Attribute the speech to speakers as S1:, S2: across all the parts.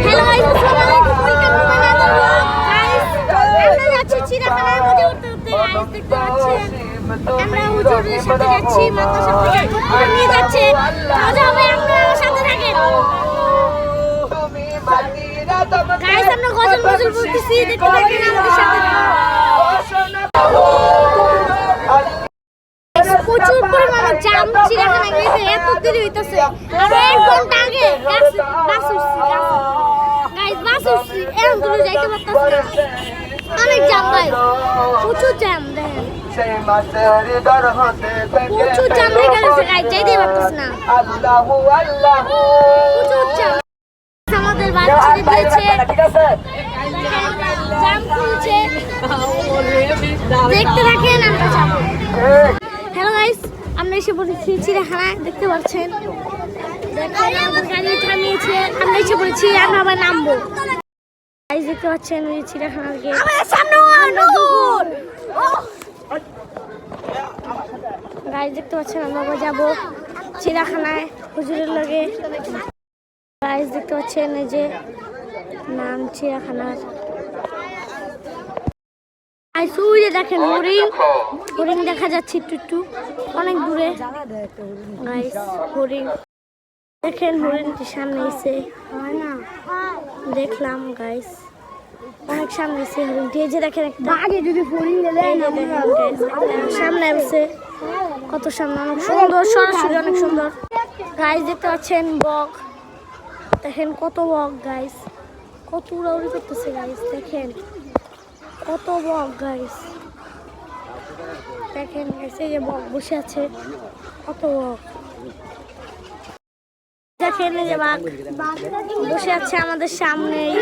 S1: Hello guys, আসসালামু আলাইকুম। Welcome to my other blog. Guys, আমরা যাচ্ছি চিড়িয়াখানার মধ্যে উঠতে উঠতে। গাইস দেখতে পাচ্ছেন আমরা হুজুরের সাথে যাচ্ছি, মাদ্রাসা থেকে ঘুরে নিয়ে যাচ্ছে। মজা হবে, আপনারা সাথে থাকেন। গাইস আমরা গজল বলতেছি, দেখতে থাকেন আমাদের সাথে। প্রচুর পরিমাণে জাম চিড়িয়াখানায় গেছে, এত দেরি হইতেছে। আরো 1 ঘন্টা আগে বাস উঠছি। গাইস বাস উঠছি, এরকম দূরে যাইতে পারতাছি না, অনেক জাম। গাইস প্রচুর জাম, দেখেন প্রচুর জাম হয়ে গেছে। গাইস যাইতে পারতাছি না, প্রচুর জাম। আমাদের বাড়ি দিয়েছে, জাম খুলছে, দেখতে থাকেন আমরা যাবো। হ্যালো গাইস, আমরা এসে পড়েছি চিড়িয়াখানায়, দেখতে পাচ্ছেন গাড়ি থামিয়েছে, আমরা এসে পড়েছি। আমরা আবার নামবো। গাইস দেখতে পাচ্ছেন এই চিড়িয়াখানার গেট। গাইস দেখতে পাচ্ছেন আমরা আবার যাবো চিড়িয়াখানায় হুজুরের লগে। গাইস দেখতে পাচ্ছেন এই যে নাম চিড়িয়াখানার। দেখেন হরিণ দেখা যাচ্ছে একটু অনেক দূরে। গাইস হরিণ দেখেন, হরিণটি সামনে এসে দেখলাম। গাইস অনেক সামনে এসে হরিণটি, এই যে দেখেন একটা সামনে এসে, কত সামনে, অনেক সুন্দর, সরাসরি অনেক সুন্দর। গাইস দেখতে পাচ্ছেন বক, দেখেন কত বক। গাইস কত উড়াউড়ি করতেছে। গাইস দেখেন কত বক। গাইস দেখেন এই যে বক বসে আছে, কত বক। দেখেন এই যে বাঘ বসে আছে আমাদের সামনেই,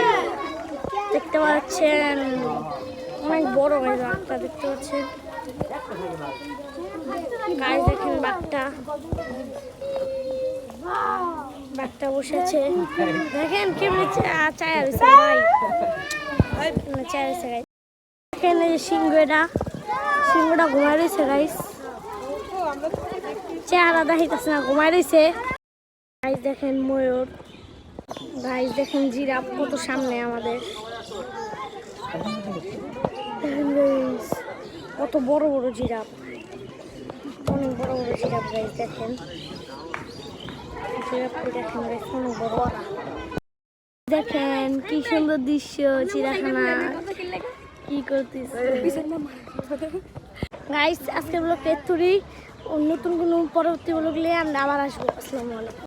S1: দেখতে পাচ্ছেন অনেক বড় এই বাঘটা, দেখতে পাচ্ছেন। গাইস দেখেন বাঘটা বসে আছে, দেখেন কেমন চায় রয়েছে। দেখেন এই সিংহটা ঘুমাই রয়েছে। গাইস চেহারা দেখাইতেছে না, ঘুমাই রয়েছে। গাইস দেখেন ময়ূর। গাইস দেখেন জিরাফ কত সামনে আমাদের, কত বড় বড় জিরাফ, অনেক বড় বড় জিরাফ। গাইস দেখেন জিরাফকে দেখেন, গাইস অনেক বড়। দেখেন কি সুন্দর দৃশ্য চিড়িয়াখানা, কি করতেছে। গাইস আজকের ব্লগ এতটুকুই, নতুন কোনো পরবর্তী ব্লগ নিয়ে আমরা আবার আসবো। আসসালামু আলাইকুম।